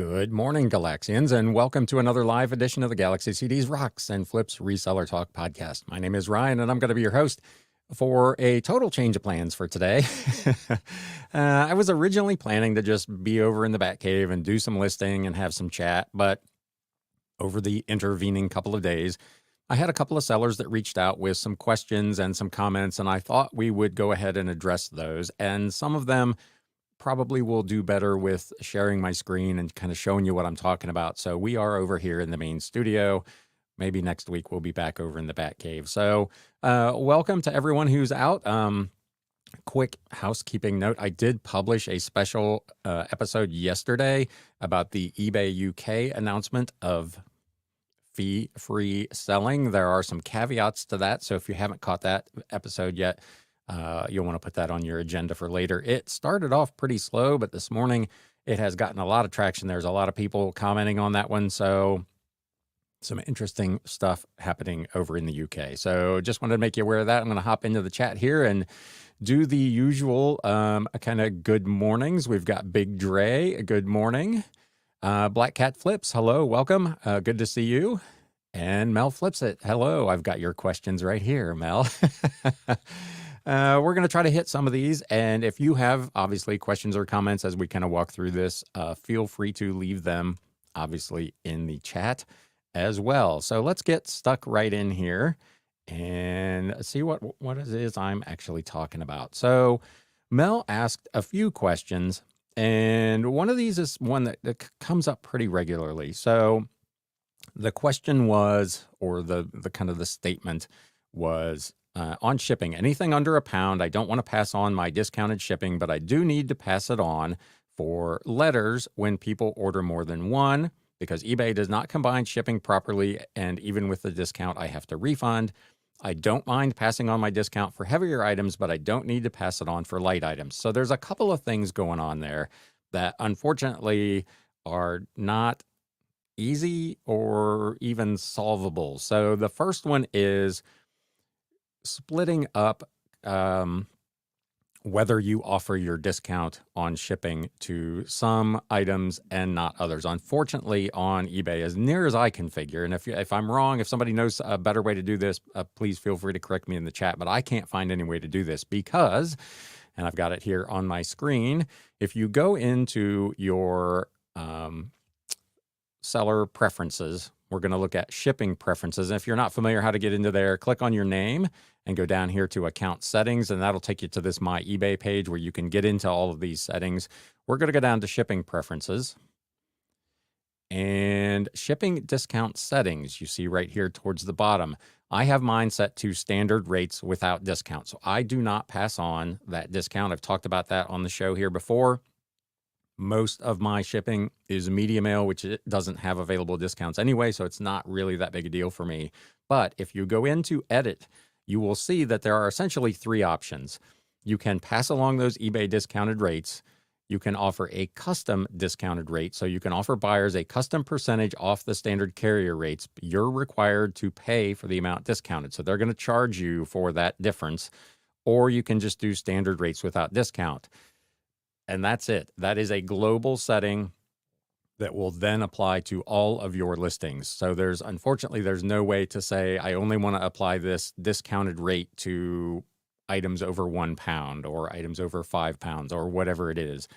Good morning, Galaxians, and welcome to another live edition of the Galaxy CDs Rocks and Flips Reseller Talk podcast. My name is Ryan, and I'm going to be your host for a total change of plans for today. I was originally planning to just be over in the Batcave and do some listing and have some chat, but over the intervening couple of days, I had a couple of sellers that reached out with some questions and some comments, and I thought we would go ahead and address those. And some of them probably will do better with sharing my screen and kind of showing you what I'm talking about. So we are over here in the main studio. Maybe next week we'll be back over in the Batcave. So welcome to everyone who's out. Quick housekeeping note. I did publish a special episode yesterday about the eBay UK announcement of fee-free selling. There are some caveats to that. So if you haven't caught that episode yet, you'll want to put that on your agenda for later. It started off pretty slow, but this morning it has gotten a lot of traction. There's a lot of people commenting on that one. So some interesting stuff happening over in the UK. So just wanted to make you aware of that. I'm going to hop into the chat here and do the usual kind of good mornings. We've got Big Dre. Good morning. Black Cat Flips. Hello. Welcome. Good to see you. And Mel Flips It. Hello. I've got your questions right here, Mel. We're going to try to hit some of these. And if you have, obviously, questions or comments as we kind of walk through this, feel free to leave them, obviously, in the chat as well. So let's get stuck right in here and see what it is I'm actually talking about. So Mel asked a few questions, and one of these is one that comes up pretty regularly. So the question was, or the kind of the statement was, on shipping, anything under £1, I don't want to pass on my discounted shipping, but I do need to pass it on for letters when people order more than one, because eBay does not combine shipping properly, and even with the discount, I have to refund. I don't mind passing on my discount for heavier items, but I don't need to pass it on for light items. So there's a couple of things going on there that unfortunately are not easy or even solvable. So the first one is splitting up whether you offer your discount on shipping to some items and not others. Unfortunately, on eBay, as near as I can figure, and if I'm wrong, if somebody knows a better way to do this, please feel free to correct me in the chat, but I can't find any way to do this because, and I've got it here on my screen, if you go into your seller preferences, we're going to look at shipping preferences. And if you're not familiar how to get into there, click on your name and go down here to account settings, and that'll take you to this My eBay page where you can get into all of these settings. We're going to go down to shipping preferences and shipping discount settings. You see right here towards the bottom, I have mine set to standard rates without discount. So I do not pass on that discount. I've talked about that on the show here before. Most of my shipping is media mail, which it doesn't have available discounts anyway, so it's not really that big a deal for me. But if you go into edit, you will see that there are essentially three options. You can pass along those eBay discounted rates. You can offer a custom discounted rate. So you can offer buyers a custom percentage off the standard carrier rates. You're required to pay for the amount discounted. So they're going to charge you for that difference. Or you can just do standard rates without discount. And that's it. That is a global setting that will then apply to all of your listings. So unfortunately, there's no way to say, I only want to apply this discounted rate to items over £1 or items over £5 or whatever it is.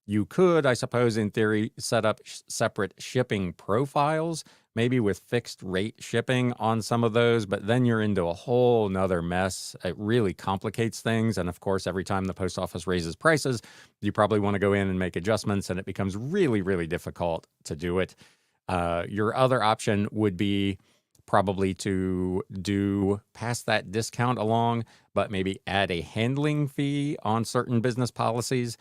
You could, I suppose, in theory, set up separate shipping profiles, maybe with fixed rate shipping on some of those, but then you're into a whole nother mess. It really complicates things. And of course, every time the post office raises prices, you probably want to go in and make adjustments, and it becomes really, really difficult to do it. Your other option would be probably to pass that discount along, but maybe add a handling fee on certain business policies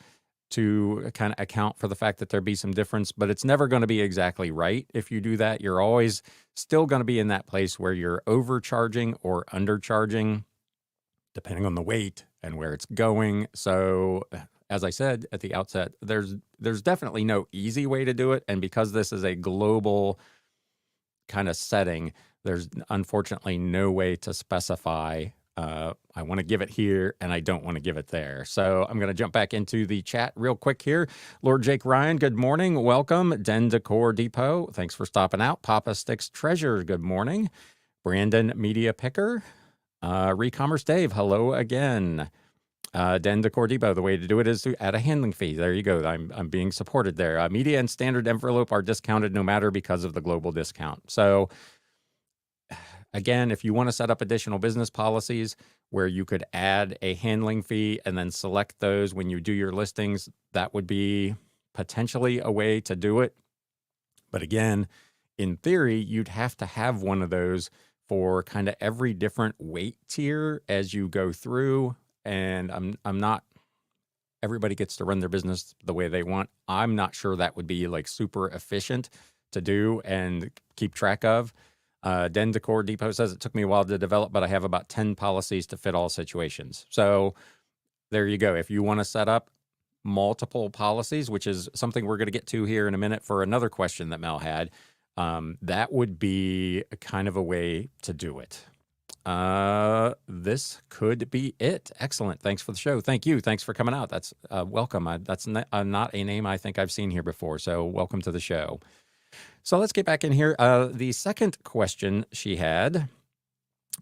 to kind of account for the fact that there be some difference, but it's never going to be exactly right. If you do that, you're always still going to be in that place where you're overcharging or undercharging, depending on the weight and where it's going. So as I said at the outset, there's definitely no easy way to do it. And because this is a global kind of setting, there's unfortunately no way to specify I want to give it here and I don't want to give it there. So I'm going to jump back into the chat real quick here. Lord Jake Ryan, good morning. Welcome. Den Decor Depot, thanks for stopping out. Papa Sticks Treasure, good morning. Brandon Media Picker. Recommerce Dave, hello again. Den Decor Depot, the way to do it is to add a handling fee. There you go. I'm being supported there. Media and standard envelope are discounted no matter because of the global discount. So again, if you want to set up additional business policies where you could add a handling fee and then select those when you do your listings, that would be potentially a way to do it. But again, in theory, you'd have to have one of those for kind of every different weight tier as you go through. And I'm not, everybody gets to run their business the way they want. I'm not sure that would be like super efficient to do and keep track of. Den Decor Depot says it took me a while to develop, but I have about 10 policies to fit all situations. So there you go. If you want to set up multiple policies, which is something we're going to get to here in a minute for another question that Mel had, that would be kind of a way to do it. This could be it. Excellent. Thanks for the show. Thank you. Thanks for coming out. That's welcome. That's not a name I think I've seen here before. So welcome to the show. So let's get back in here. The second question she had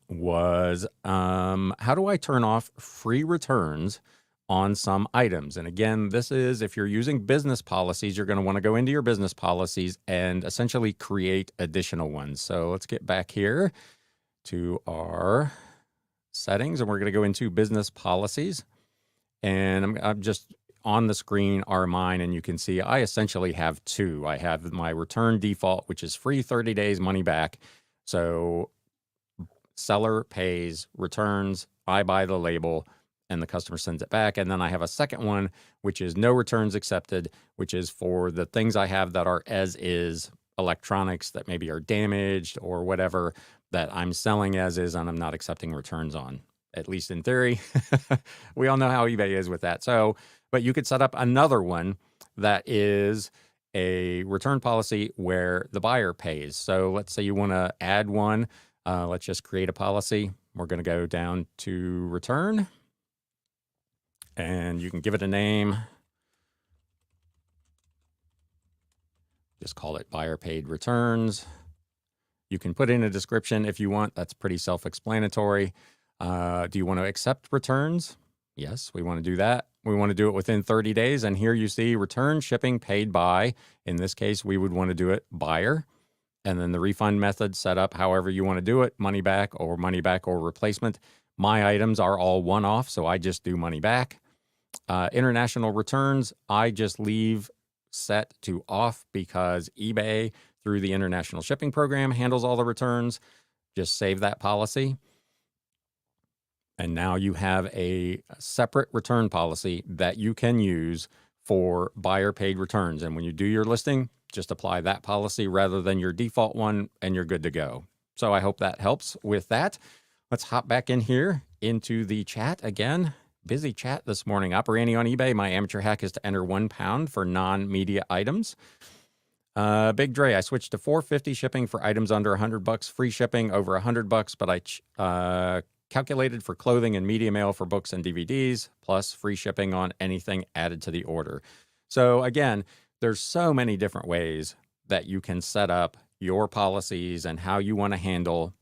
was, how do I turn off free returns on some items? And again, this is if you're using business policies, you're going to want to go into your business policies and essentially create additional ones. So let's get back here to our settings, and we're going to go into business policies. And I'm just on the screen are mine, and you can see I essentially have two. I have my return default, which is free 30 days money back. So seller pays, returns, I buy the label, and the customer sends it back. And then I have a second one, which is no returns accepted, which is for the things I have that are as is electronics that maybe are damaged or whatever that I'm selling as is and I'm not accepting returns on, at least in theory. We all know how eBay is with that. So, but you could set up another one that is a return policy where the buyer pays. So let's say you want to add one. Let's just create a policy. We're going to go down to return, and you can give it a name. Just call it buyer paid returns. You can put in a description if you want. That's pretty self-explanatory. Do you want to accept returns? Yes, we want to do that. We want to do it within 30 days. And here you see return shipping paid by, in this case, we would want to do it buyer. And then the refund method set up however you want to do it, money back or replacement. My items are all one-off, so I just do money back. International returns, I just leave set to off because eBay, through the international shipping program, handles all the returns. Just save that policy. And now you have a separate return policy that you can use for buyer paid returns. And when you do your listing, just apply that policy rather than your default one, and you're good to go. So I hope that helps with that. Let's hop back in here into the chat again. Busy chat this morning. Operating on eBay, my amateur hack is to enter £1 for non-media items. Big Dre, I switched to $4.50 shipping for items under $100, free shipping over $100, but I calculated for clothing and media mail for books and DVDs, plus free shipping on anything added to the order. So again, there's so many different ways that you can set up your policies and how you want to handle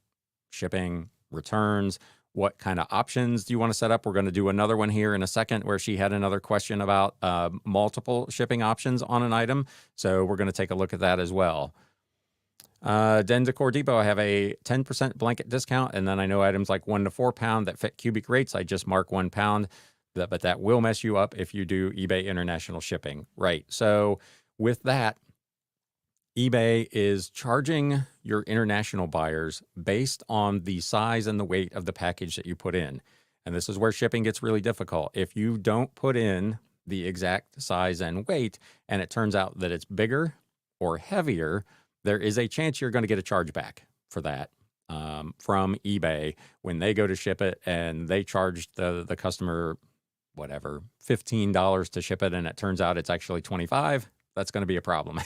shipping, returns, what kind of options do you want to set up. We're going to do another one here in a second where she had another question about multiple shipping options on an item. So we're going to take a look at that as well. Den Decor Depot, I have a 10% blanket discount, and then I know items like 1 to 4 pound that fit cubic rates, I just mark 1 pound, but that will mess you up if you do eBay international shipping. Right. So with that, eBay is charging your international buyers based on the size and the weight of the package that you put in. And this is where shipping gets really difficult. If you don't put in the exact size and weight, and it turns out that it's bigger or heavier, there is a chance you're going to get a chargeback for that from eBay when they go to ship it and they charge the customer, whatever, $15 to ship it, and it turns out it's actually $25. that's going to be a problem.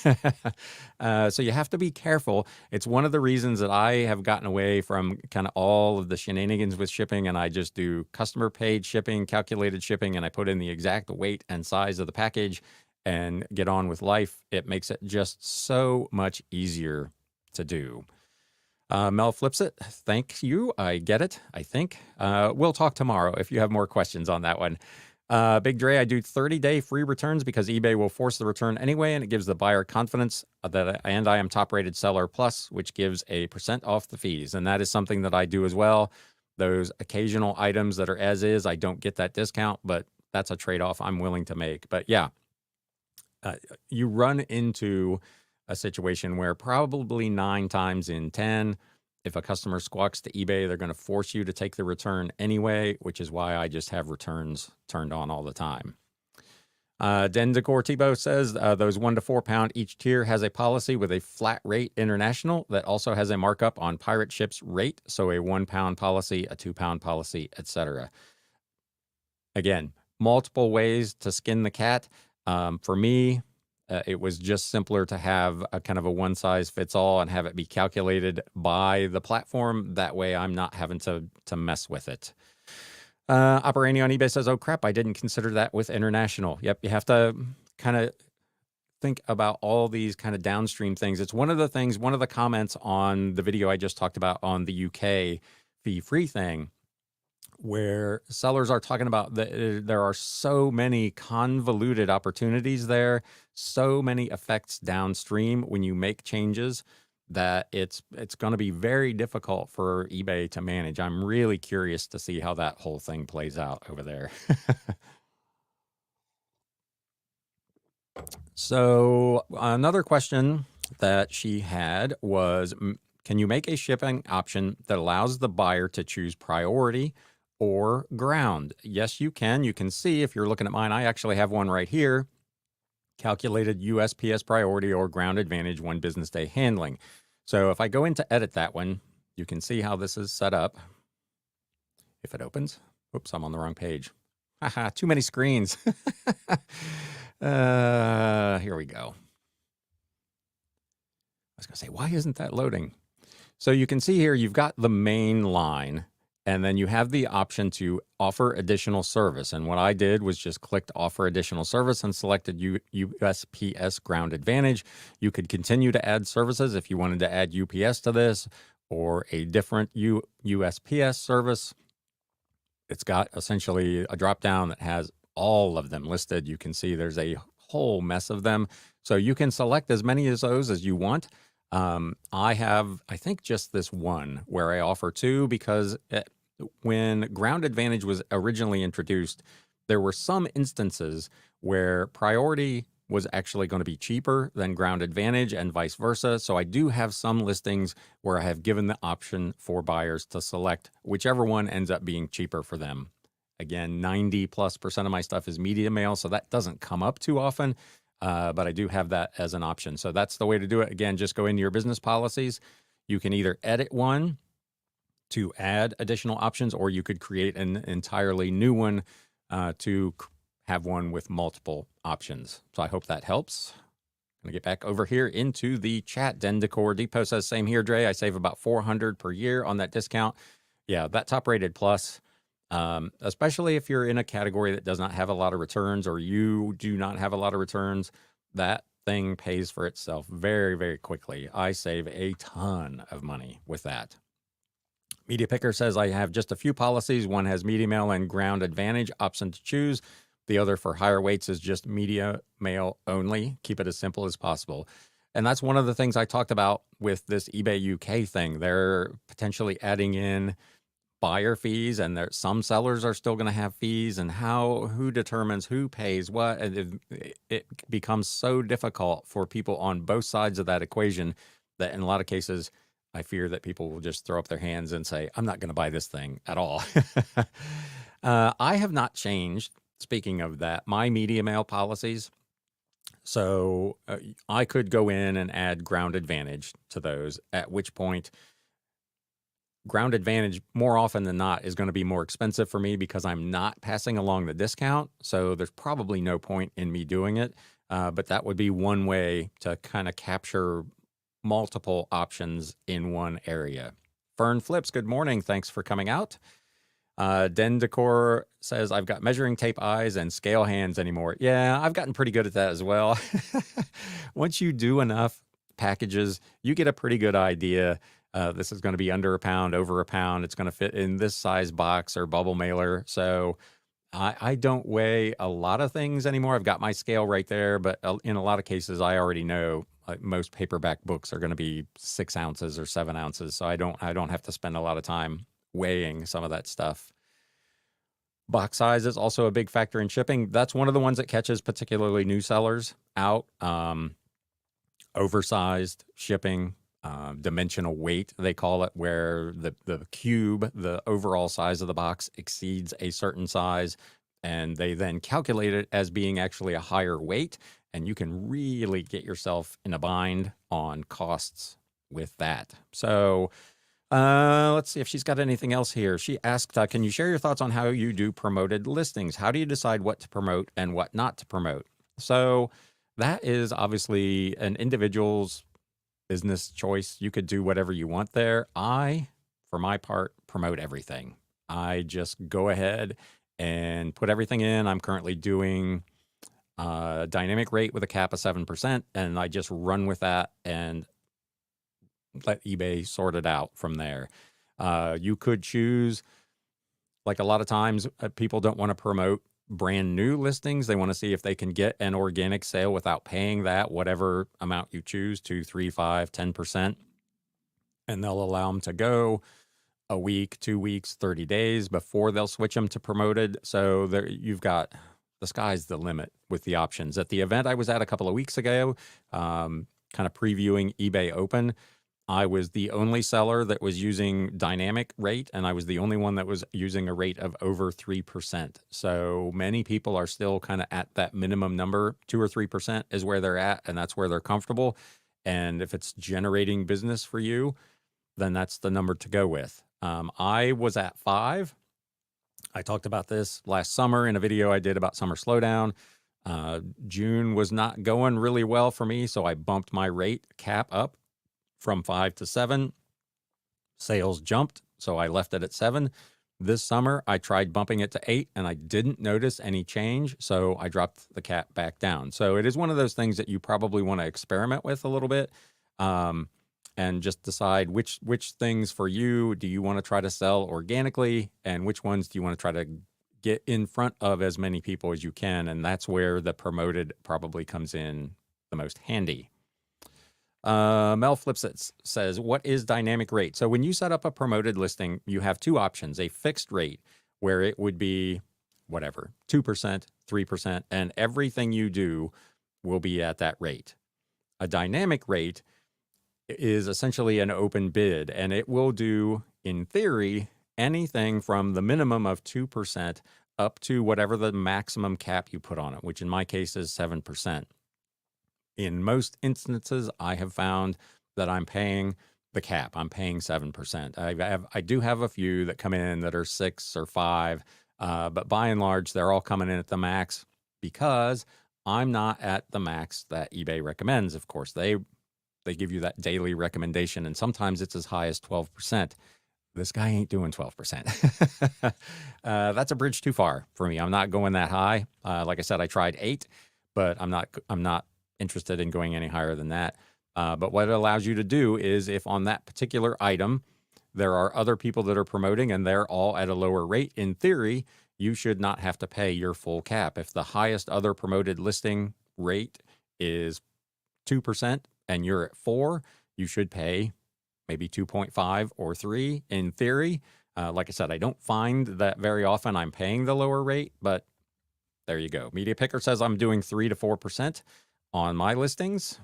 So you have to be careful. It's one of the reasons that I have gotten away from kind of all of the shenanigans with shipping, and I just do customer paid shipping, calculated shipping, and I put in the exact weight and size of the package and get on with life. It makes it just so much easier to do. Mel flips it. Thank you. I get it, I think. We'll talk tomorrow if you have more questions on that one. Big Dre, I do 30-day free returns because eBay will force the return anyway, and it gives the buyer confidence that I am top-rated seller plus, which gives a % off the fees. And that is something that I do as well. Those occasional items that are as is, I don't get that discount, but that's a trade-off I'm willing to make. But yeah, you run into a situation where probably 9 times in 10, if a customer squawks to eBay, they're going to force you to take the return anyway, which is why I just have returns turned on all the time. Den Decor Tebow says those 1 to 4 pound each tier has a policy with a flat rate international that also has a markup on pirate ships rate. So a 1 pound policy, a 2 pound policy, etc. Again, multiple ways to skin the cat. For me, it was just simpler to have a kind of a one size fits all and have it be calculated by the platform. That way I'm not having to mess with it. Operani on eBay says, oh crap, I didn't consider that with international. Yep, you have to kind of think about all these kind of downstream things. It's one of the things, one of the comments on the video I just talked about on the UK fee-free thing, where sellers are talking about that there are so many convoluted opportunities there, so many effects downstream when you make changes that it's going to be very difficult for eBay to manage. I'm really curious to see how that whole thing plays out over there. So another question that she had was, can you make a shipping option that allows the buyer to choose priority or ground? Yes, you can. You can see if you're looking at mine, I actually have one right here, calculated USPS priority or ground advantage 1 business day handling. So if I go in to edit that one, you can see how this is set up. If it opens, oops, I'm on the wrong page. Haha, too many screens. Here we go. I was gonna say, why isn't that loading? So you can see here, you've got the main line, and then you have the option to offer additional service. And what I did was just clicked offer additional service and selected USPS ground advantage. You could continue to add services if you wanted to add UPS to this or a different USPS service. It's got essentially a drop down that has all of them listed. You can see there's a whole mess of them. So you can select as many of those as you want. I have, I think, just this one where I offer 2 because when ground advantage was originally introduced, there were some instances where priority was actually going to be cheaper than ground advantage and vice versa. So I do have some listings where I have given the option for buyers to select whichever one ends up being cheaper for them. Again, 90+% of my stuff is media mail, so that doesn't come up too often. But I do have that as an option. So that's the way to do it. Again, just go into your business policies. You can either edit one to add additional options, or you could create an entirely new one to have one with multiple options. So I hope that helps. I'm gonna get back over here into the chat. Den Decor Depot says, same here, Dre. I save about $400 per year on that discount. Yeah, that top rated plus. Especially if you're in a category that does not have a lot of returns, or you do not have a lot of returns, that thing pays for itself very, very quickly. I save a ton of money with that. Media Picker says, I have just a few policies. One has media mail and ground advantage option to choose. The other for higher weights is just media mail only. Keep it as simple as possible. And that's one of the things I talked about with this eBay UK thing. They're potentially adding in buyer fees, and there some sellers are still going to have fees, and who determines who pays what. It becomes so difficult for people on both sides of that equation that in a lot of cases I fear that people will just throw up their hands and say, I'm not going to buy this thing at all. I have not changed, speaking of that, my media mail policies. So I could go in and add ground advantage to those, at which point ground advantage more often than not is going to be more expensive for me because I'm not passing along the discount. So there's probably no point in me doing it. But that would be one way to kind of capture multiple options in one area. Fern Flips, good morning. Thanks for coming out. Den Decor says, I've got measuring tape eyes and scale hands anymore. Yeah, I've gotten pretty good at that as well. Once you do enough packages, you get a pretty good idea. This is going to be under a pound, over a pound. It's going to fit in this size box or bubble mailer. So I don't weigh a lot of things anymore. I've got my scale right there, but in a lot of cases, I already know most paperback books are going to be 6 ounces or 7 ounces. So I don't have to spend a lot of time weighing some of that stuff. Box size is also a big factor in shipping. That's one of the ones that catches particularly new sellers out. Oversized shipping, dimensional weight, they call it, where the cube, the overall size of the box exceeds a certain size, and they then calculate it as being actually a higher weight, and you can really get yourself in a bind on costs with that. So let's see if she's got anything else here. She asked, can you share your thoughts on how you do promoted listings? How do you decide what to promote and what not to promote? So that is obviously an individual's business choice. You could do whatever you want there. I, for my part, promote everything. I just go ahead and put everything in. I'm currently doing a dynamic rate with a cap of 7%, and I just run with that and let eBay sort it out from there. You could choose, like a lot of times, people don't want to promote brand new listings. They want to see if they can get an organic sale without paying that, whatever amount you choose, 2, 3, 5, 10%. And they'll allow them to go a week, 2 weeks, 30 days before they'll switch them to promoted. So there, you've got, the sky's the limit with the options. At the event I was at a couple of weeks ago, kind of previewing eBay Open, I was the only seller that was using dynamic rate, and I was the only one that was using a rate of over 3%. So many people are still kind of at that minimum number. 2 or 3% is where they're at, and that's where they're comfortable. And if it's generating business for you, then that's the number to go with. I was at 5. I talked about this last summer in a video I did about summer slowdown. June was not going really well for me, so I bumped my rate cap up from 5 to 7. Sales jumped, so I left it at 7. This summer, I tried bumping it to 8, and I didn't notice any change, so I dropped the cap back down. So it is one of those things that you probably want to experiment with a little bit, and just decide which things for you do you want to try to sell organically, and which ones do you want to try to get in front of as many people as you can, and that's where the promoted probably comes in the most handy. Mel Flips it says, what is dynamic rate? So when you set up a promoted listing, you have 2 options: a fixed rate, where it would be whatever, 2%, 3%, and everything you do will be at that rate. A dynamic rate is essentially an open bid, and it will do, in theory, anything from the minimum of 2% up to whatever the maximum cap you put on it, which in my case is 7%. In most instances, I have found that I'm paying the cap. I'm paying 7%. I do have a few that come in that are 6 or 5, but by and large, they're all coming in at the max because I'm not at the max that eBay recommends. Of course, they give you that daily recommendation, and sometimes it's as high as 12%. This guy ain't doing 12%. That's a bridge too far for me. I'm not going that high. Like I said, I tried 8, but I'm not interested in going any higher than that. But what it allows you to do is, if on that particular item there are other people that are promoting and they're all at a lower rate, in theory, you should not have to pay your full cap. If the highest other promoted listing rate is 2% and you're at 4, you should pay maybe 2.5 or 3 in theory. Like I said, I don't find that very often I'm paying the lower rate, but there you go. Media Picker says I'm doing 3 to 4% on my listings.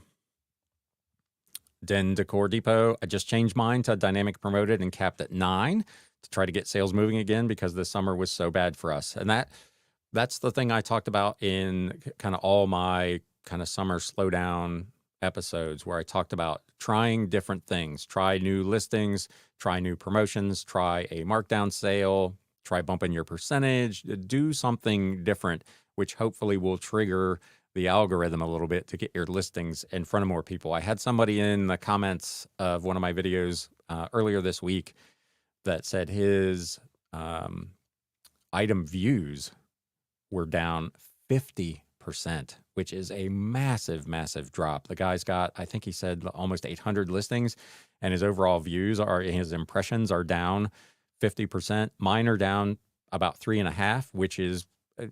Den Decor Depot, I just changed mine to dynamic promoted and capped at 9 to try to get sales moving again because this summer was so bad for us. And that's the thing I talked about in kind of all my kind of summer slowdown episodes, where I talked about trying different things, try new listings, try new promotions, try a markdown sale, try bumping your percentage, do something different, which hopefully will trigger the algorithm a little bit to get your listings in front of more people. I had somebody in the comments of one of my videos earlier this week that said his item views were down 50%, which is a massive, massive drop. The guy's got, I think he said almost 800 listings, and his overall views his impressions are down 50%. Mine are down about 3.5, which is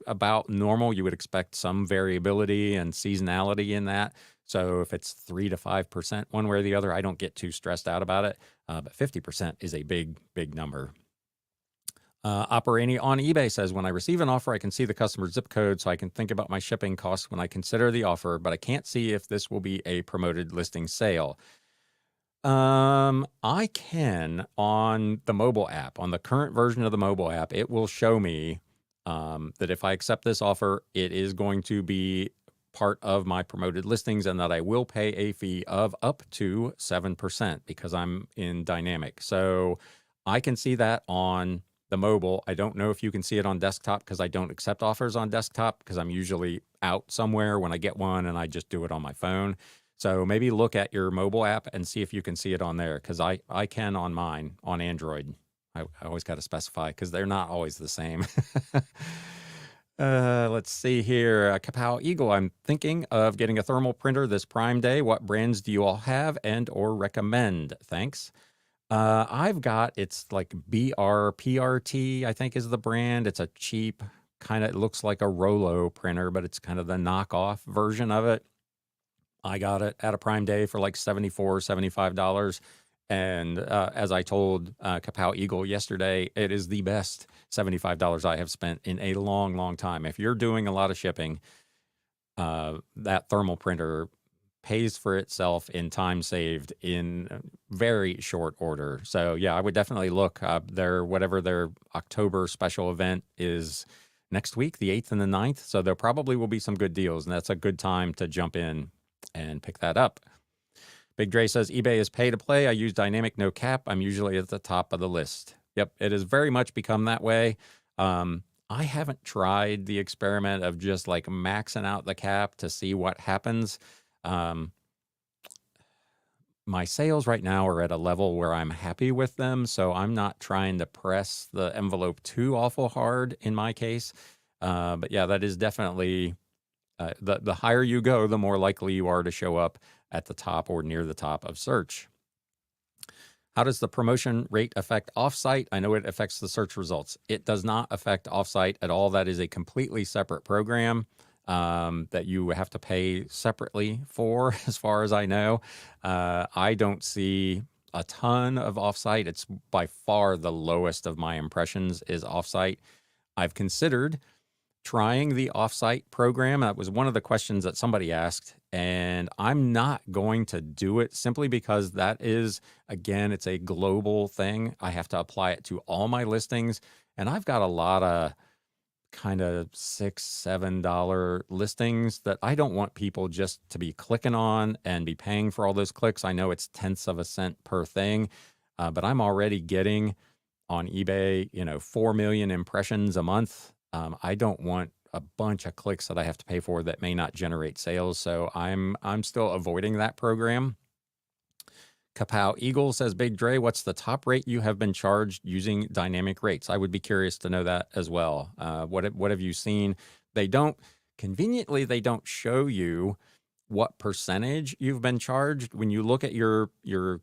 about normal. You would expect some variability and seasonality in that. So if it's 3 to 5% one way or the other, I don't get too stressed out about it. But 50% is a big, big number. Operating on eBay says, when I receive an offer, I can see the customer's zip code so I can think about my shipping costs when I consider the offer, but I can't see if this will be a promoted listing sale. I can on the mobile app, on the current version of the mobile app, it will show me that if I accept this offer, it is going to be part of my promoted listings and that I will pay a fee of up to 7% because I'm in dynamic. So I can see that on the mobile. I don't know if you can see it on desktop because I don't accept offers on desktop because I'm usually out somewhere when I get one and I just do it on my phone. So maybe look at your mobile app and see if you can see it on there because I can on mine, on Android. I always got to specify because they're not always the same. Let's see here. Kapow Eagle, I'm thinking of getting a thermal printer this Prime Day. What brands do you all have and or recommend? Thanks. I've got, it's like BRPRT, I think is the brand. It's a cheap kind of, it looks like a Rollo printer, but it's kind of the knockoff version of it. I got it at a Prime Day for like $74, $75. And as I told Kapow Eagle yesterday, it is the best $75 I have spent in a long, long time. If you're doing a lot of shipping, that thermal printer pays for itself in time saved in very short order. So yeah, I would definitely look whatever their October special event is next week, the 8th and the 9th. So there probably will be some good deals, and that's a good time to jump in and pick that up. Big Dre says, eBay is pay to play. I use dynamic no cap. I'm usually at the top of the list. Yep, it has very much become that way. I haven't tried the experiment of just like maxing out the cap to see what happens. My sales right now are at a level where I'm happy with them, so I'm not trying to press the envelope too awful hard in my case. But yeah, that is definitely the higher you go, the more likely you are to show up at the top or near the top of search. How does the promotion rate affect offsite? I know it affects the search results. It does not affect offsite at all. That is a completely separate program that you have to pay separately for, as far as I know. I don't see a ton of offsite. It's by far the lowest of my impressions is offsite. I've considered trying the offsite program. That was one of the questions that somebody asked, and I'm not going to do it simply because that is, again, it's a global thing. I have to apply it to all my listings, and I've got a lot of kind of $6, $7 listings that I don't want people just to be clicking on and be paying for all those clicks. I know it's tenths of a cent per thing, but I'm already getting on eBay, 4 million impressions a month. I don't want a bunch of clicks that I have to pay for that may not generate sales. So I'm still avoiding that program. Kapow Eagle says, Big Dre, what's the top rate you have been charged using dynamic rates? I would be curious to know that as well. What have you seen? Conveniently, they don't show you what percentage you've been charged. When you look at your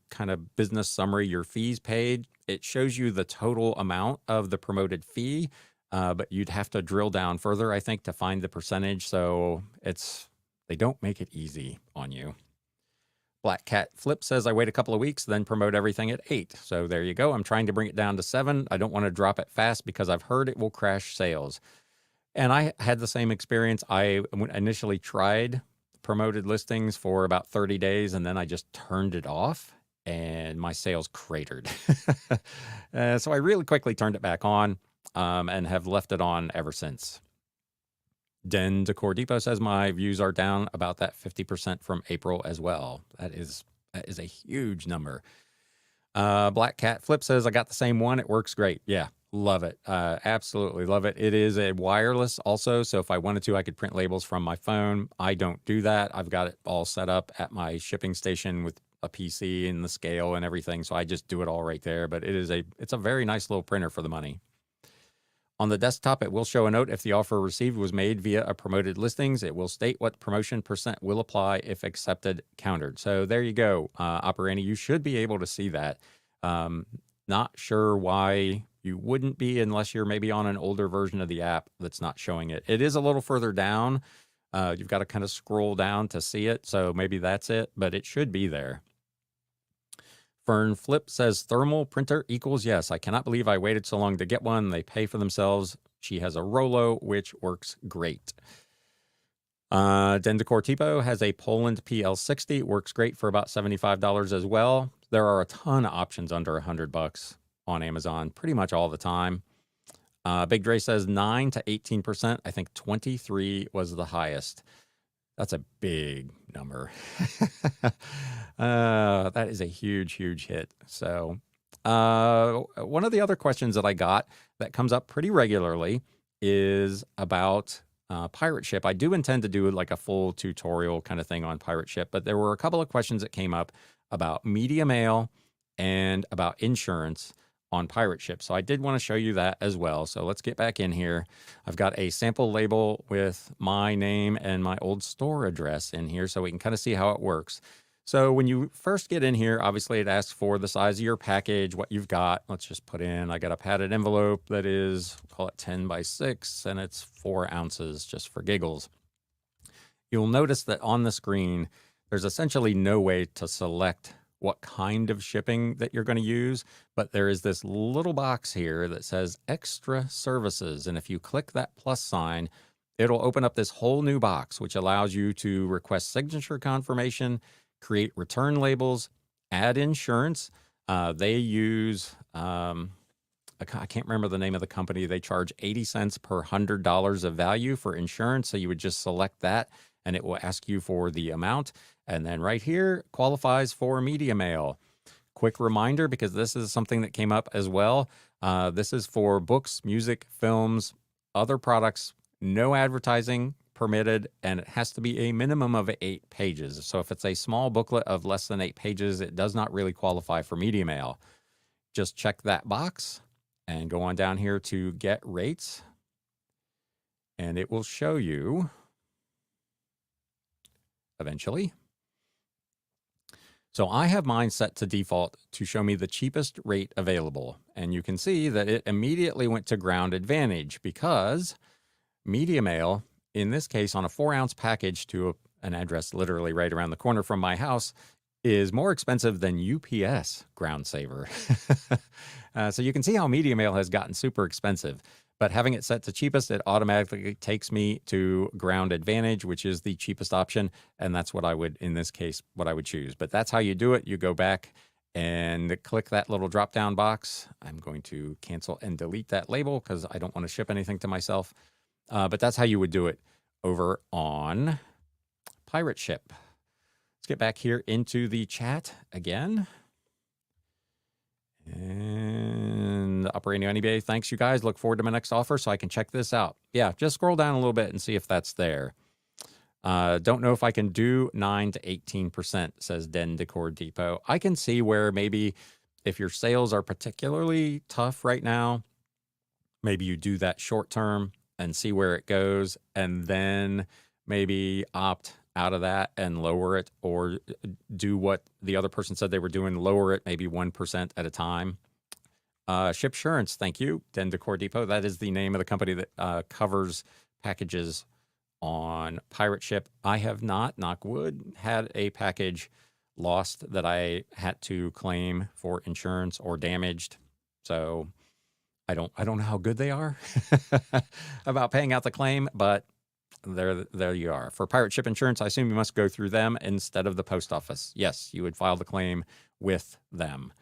kind of business summary, your fees paid, it shows you the total amount of the promoted fee. But you'd have to drill down further, I think, to find the percentage. So they don't make it easy on you. Black Cat Flip says, I wait a couple of weeks, then promote everything at 8. So there you go. I'm trying to bring it down to 7. I don't want to drop it fast because I've heard it will crash sales. And I had the same experience. I initially tried promoted listings for about 30 days, and then I just turned it off, and my sales cratered. So I really quickly turned it back on. And have left it on ever since. Den Decor Depot says my views are down about that 50% from April as well. That is a huge number. Black Cat Flip says I got the same one. It works great. Yeah, Love it. Absolutely love it. It is a wireless also. So if I wanted to, I could print labels from my phone. I don't do that. I've got it all set up at my shipping station with a PC and the scale and everything. So I just do it all right there. But it's a very nice little printer for the money. On the desktop, it will show a note if the offer received was made via a promoted listings. It will state what promotion percent will apply if accepted, countered. So there you go, Operandi. You should be able to see that. Not sure why you wouldn't be unless you're maybe on an older version of the app that's not showing it. It is a little further down. You've got to kind of scroll down to see it. So maybe that's it, but it should be there. Fern Flip says thermal printer equals yes. I cannot believe I waited so long to get one. They pay for themselves. She has a Rolo, which works great. Dendicor Tipo has a Poland PL60. Works great for about $75 as well. There are a ton of options under $100 on Amazon pretty much all the time. Big Dre says 9 to 18%. I think 23 was the highest. That's a big number. That is a huge, huge hit. So one of the other questions that I got that comes up pretty regularly is about Pirate Ship. I do intend to do like a full tutorial kind of thing on Pirate Ship, but there were a couple of questions that came up about media mail and about insurance on Pirate Ship. So I did want to show you that as well. So let's get back in here. I've got a sample label with my name and my old store address in here so we can kind of see how it works. So when you first get in here, obviously it asks for the size of your package, what you've got. Let's just put in, I got a padded envelope that is, call it 10 by 6, and it's 4 ounces just for giggles. You'll notice that on the screen, there's essentially no way to select what kind of shipping that you're going to use, but there is this little box here that says extra services. And if you click that plus sign, it'll open up this whole new box, which allows you to request signature confirmation, create return labels, add insurance. They use, I can't remember the name of the company. They charge 80 cents per $100 of value for insurance. So you would just select that and it will ask you for the amount. And then right here qualifies for media mail. Quick reminder, because this is something that came up as well. This is for books, music, films, other products, no advertising permitted, and it has to be a minimum of 8 pages. So if it's a small booklet of less than 8 pages, it does not really qualify for media mail. Just check that box and go on down here to get rates, and it will show you eventually. So I have mine set to default to show me the cheapest rate available. And you can see that it immediately went to Ground Advantage because media mail, in this case on a 4-ounce package to an address literally right around the corner from my house, is more expensive than UPS Ground Saver. So you can see how media mail has gotten super expensive. But having it set to cheapest, it automatically takes me to Ground Advantage, which is the cheapest option. And that's what I would, in this case, what I would choose. But that's how you do it. You go back and click that little drop-down box. I'm going to cancel and delete that label because I don't want to ship anything to myself. But that's how you would do it over on Pirate Ship. Let's get back here into the chat again. And Operating on eBay, thanks you guys. Look forward to my next offer so I can check this out. Yeah, just scroll down a little bit and see if that's there. Don't know if I can do 9 to 18%, says Den Decor Depot. I can see where maybe if your sales are particularly tough right now, maybe you do that short term and see where it goes, and then maybe opt out of that and lower it, or do what the other person said they were doing, lower it maybe 1% at a time. Shipsurance, thank you, Den Decor Depot. That is the name of the company that covers packages on Pirate Ship. I have not, knock wood, had a package lost that I had to claim for insurance or damaged. So I don't know how good they are about paying out the claim, but there you are. For Pirate Ship insurance, I assume you must go through them instead of the post office. Yes, you would file the claim with them.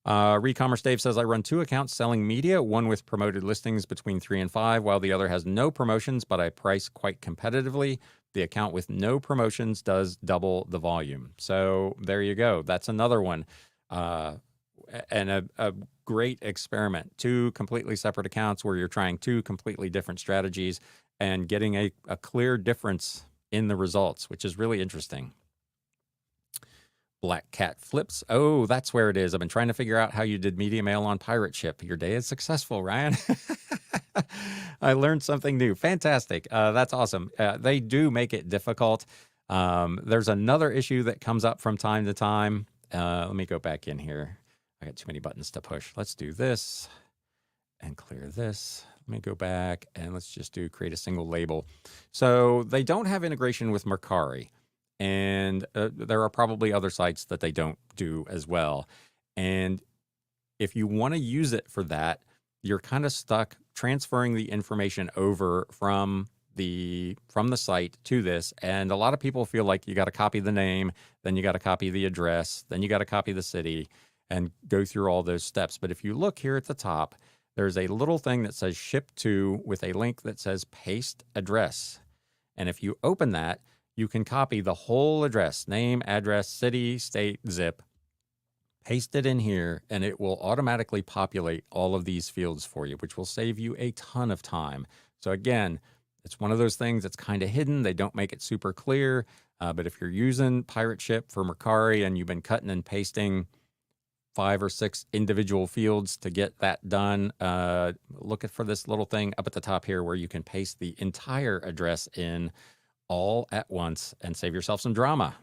Recommerce Dave says, I run 2 accounts selling media, one with promoted listings between 3 and 5, while the other has no promotions, but I price quite competitively. The account with no promotions does double the volume. So there you go. That's another one. and a great experiment. Two completely separate accounts where you're trying two completely different strategies and getting a clear difference in the results, which is really interesting. Black Cat Flips. Oh, that's where it is. I've been trying to figure out how you did media mail on pirate ship. Your day is successful, Ryan. I learned something new. Fantastic. That's awesome. They do make it difficult. There's another issue that comes up from time to time. Let me go back in here. I got too many buttons to push. Let's do this and clear this. Let me go back and let's just do create a single label. So they don't have integration with Mercari. And there are probably other sites that they don't do as well. And if you want to use it for that, you're kind of stuck transferring the information over from the site to this. And a lot of people feel like you got to copy the name, then you got to copy the address, then you got to copy the city and go through all those steps. But if you look here at the top, there's a little thing that says ship to with a link that says paste address. And if you open that, you can copy the whole address, name, address, city, state, zip, paste it in here, and it will automatically populate all of these fields for you, which will save you a ton of time. So again, it's one of those things that's kind of hidden. They don't make it super clear. But if you're using Pirate Ship for Mercari and you've been cutting and pasting 5 or 6 individual fields to get that done, look for this little thing up at the top here where you can paste the entire address in all at once and save yourself some drama.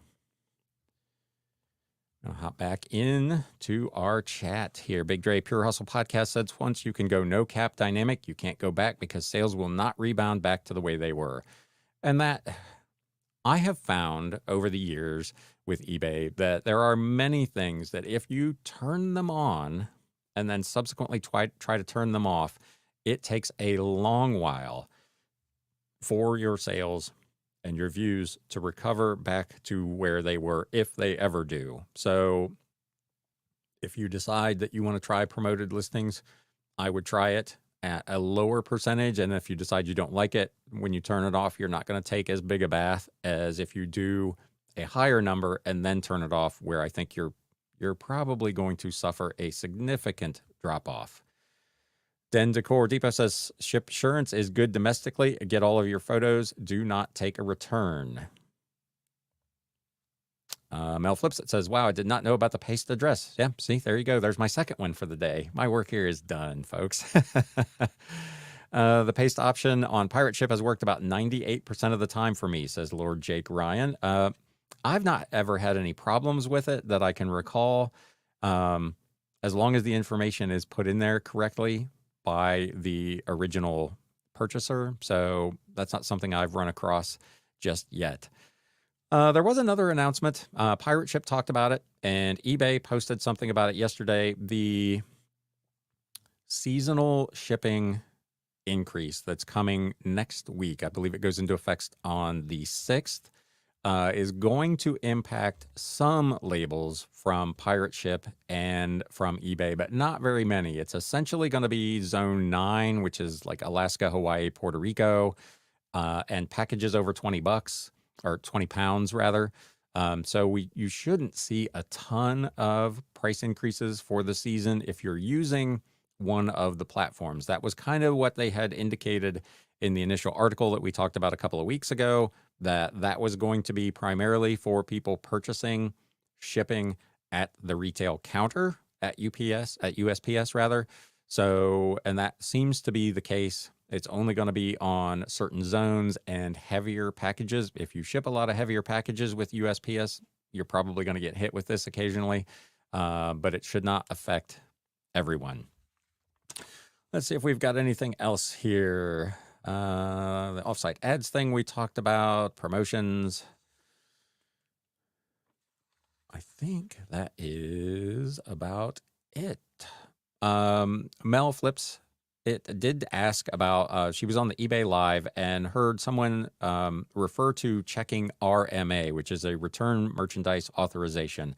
I'll hop back in to our chat here. Big Dre Pure Hustle Podcast says once you can go no cap dynamic, you can't go back because sales will not rebound back to the way they were. And that I have found over the years with eBay that there are many things that if you turn them on and then subsequently try to turn them off, it takes a long while for your sales and your views to recover back to where they were, if they ever do. So if you decide that you want to try promoted listings, I would try it at a lower percentage. And if you decide you don't like it, when you turn it off, you're not going to take as big a bath as if you do a higher number and then turn it off, where I think you're probably going to suffer a significant drop off. Den Decor Depot says ship assurance is good domestically. Get all of your photos. Do not take a return. Mel Flips it says, wow, I did not know about the paste address. Yeah, see, there you go. There's my second one for the day. My work here is done, folks. The paste option on Pirate Ship has worked about 98% of the time for me, says Lord Jake Ryan. I've not ever had any problems with it that I can recall, as long as the information is put in there correctly by the original purchaser. So that's not something I've run across just yet. There was another announcement. Pirate Ship talked about it, and eBay posted something about it yesterday. The seasonal shipping increase that's coming next week, I believe it goes into effect on the 6th, is going to impact some labels from Pirate Ship and from eBay, but not very many. It's essentially going to be Zone 9, which is like Alaska, Hawaii, Puerto Rico, and packages over $20 or 20 pounds rather. So you shouldn't see a ton of price increases for the season if you're using one of the platforms. That was kind of what they had indicated in the initial article that we talked about a couple of weeks ago, that was going to be primarily for people purchasing shipping at the retail counter at USPS rather. So, and that seems to be the case. It's only going to be on certain zones and heavier packages. If you ship a lot of heavier packages with USPS, you're probably going to get hit with this occasionally, but it should not affect everyone. Let's see if we've got anything else here. The offsite ads thing we talked about, promotions. I think that is about it. Mel Flips, it did ask about, she was on the eBay Live and heard someone refer to checking RMA, which is a return merchandise authorization.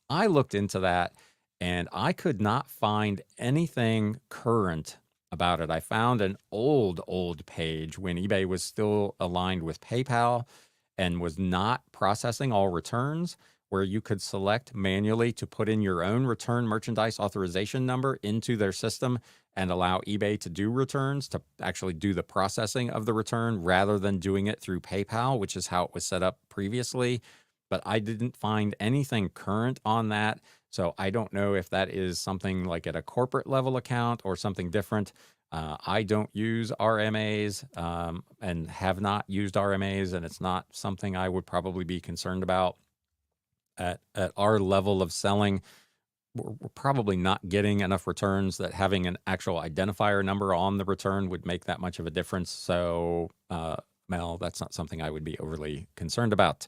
I looked into that and I could not find anything current about it. I found an old page when eBay was still aligned with PayPal and was not processing all returns. where you could select manually to put in your own return merchandise authorization number into their system and allow eBay to do returns, to actually do the processing of the return rather than doing it through PayPal, which is how it was set up previously. But I didn't find anything current on that. So I don't know if that is something like at a corporate level account or something different. I don't use RMAs and have not used RMAs, and it's not something I would probably be concerned about. At our level of selling, we're probably not getting enough returns that having an actual identifier number on the return would make that much of a difference. So, Mel, that's not something I would be overly concerned about.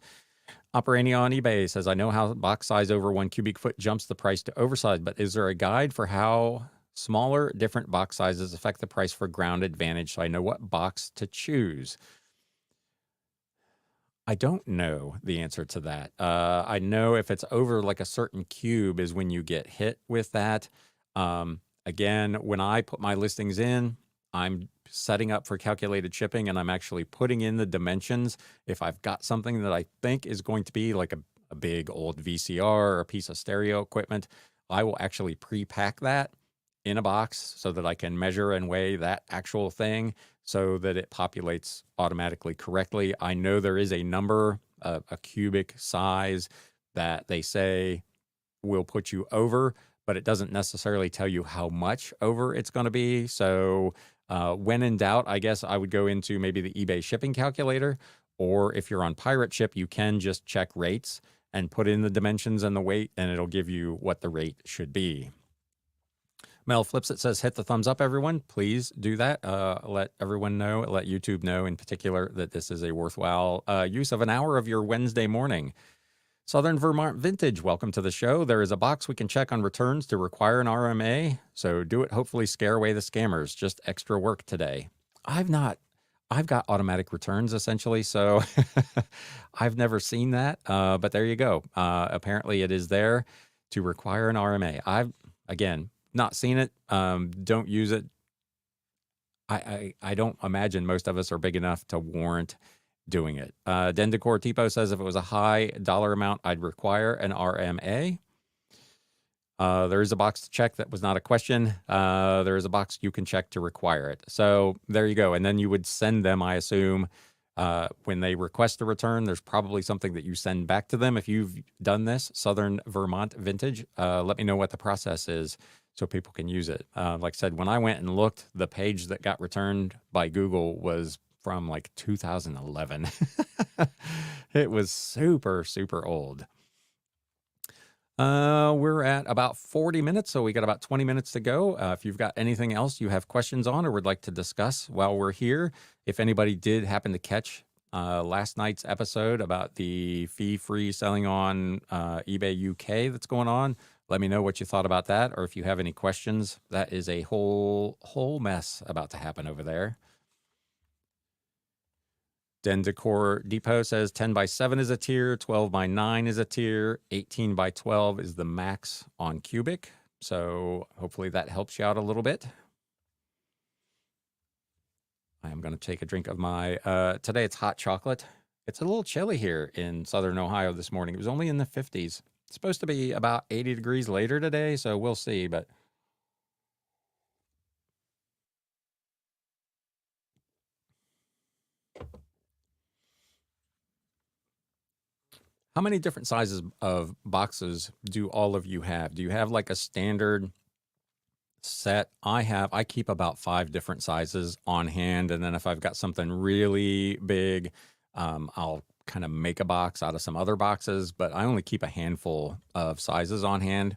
Operating on eBay says, I know how box size over 1 cubic foot jumps the price to oversized, but is there a guide for how smaller different box sizes affect the price for ground advantage so I know what box to choose? I don't know the answer to that. I know if it's over like a certain cube is when you get hit with that. Again, when I put my listings in, I'm setting up for calculated shipping and I'm actually putting in the dimensions. If I've got something that I think is going to be like a big old VCR or a piece of stereo equipment, I will actually pre-pack that in a box so that I can measure and weigh that actual thing so that it populates automatically correctly. I know there is a number, a cubic size that they say will put you over, but it doesn't necessarily tell you how much over it's going to be. So when in doubt, I guess I would go into maybe the eBay shipping calculator, or if you're on Pirate Ship, you can just check rates and put in the dimensions and the weight, and it'll give you what the rate should be. Mel Flips, it says, hit the thumbs up, everyone. Please do that. Let everyone know, let YouTube know in particular that this is a worthwhile use of an hour of your Wednesday morning. Southern Vermont Vintage, welcome to the show. There is a box we can check on returns to require an RMA, so do it. Hopefully scare away the scammers. Just extra work today. I've got automatic returns essentially, so I've never seen that, but there you go. Apparently it is there to require an RMA. I've, again, not seen it, don't use it. I don't imagine most of us are big enough to warrant doing it. Den Decor Tipo says, if it was a high dollar amount, I'd require an RMA. There is a box to check. That was not a question. There is a box you can check to require it. So there you go. And then you would send them, I assume, when they request a return, there's probably something that you send back to them. If you've done this, Southern Vermont Vintage, let me know what the process is so people can use it. Like I said, when I went and looked, the page that got returned by Google was from like 2011. It was super, super old. We're at about 40 minutes, so we got about 20 minutes to go. If you've got anything else you have questions on or would like to discuss while we're here, if anybody did happen to catch last night's episode about the fee-free selling on eBay UK that's going on, let me know what you thought about that, or if you have any questions. That is a whole mess about to happen over there. Den Decor Depot says 10 by 7 is a tier, 12 by 9 is a tier, 18 by 12 is the max on cubic. So hopefully that helps you out a little bit. I am going to take a drink of my, today it's hot chocolate. It's a little chilly here in Southern Ohio this morning. It was only in the 50s. It's supposed to be about 80 degrees later today, so we'll see, but how many different sizes of boxes do all of you have? Do you have like a standard set? I keep about 5 different sizes on hand, and then if I've got something really big, I'll kind of make a box out of some other boxes, but I only keep a handful of sizes on hand.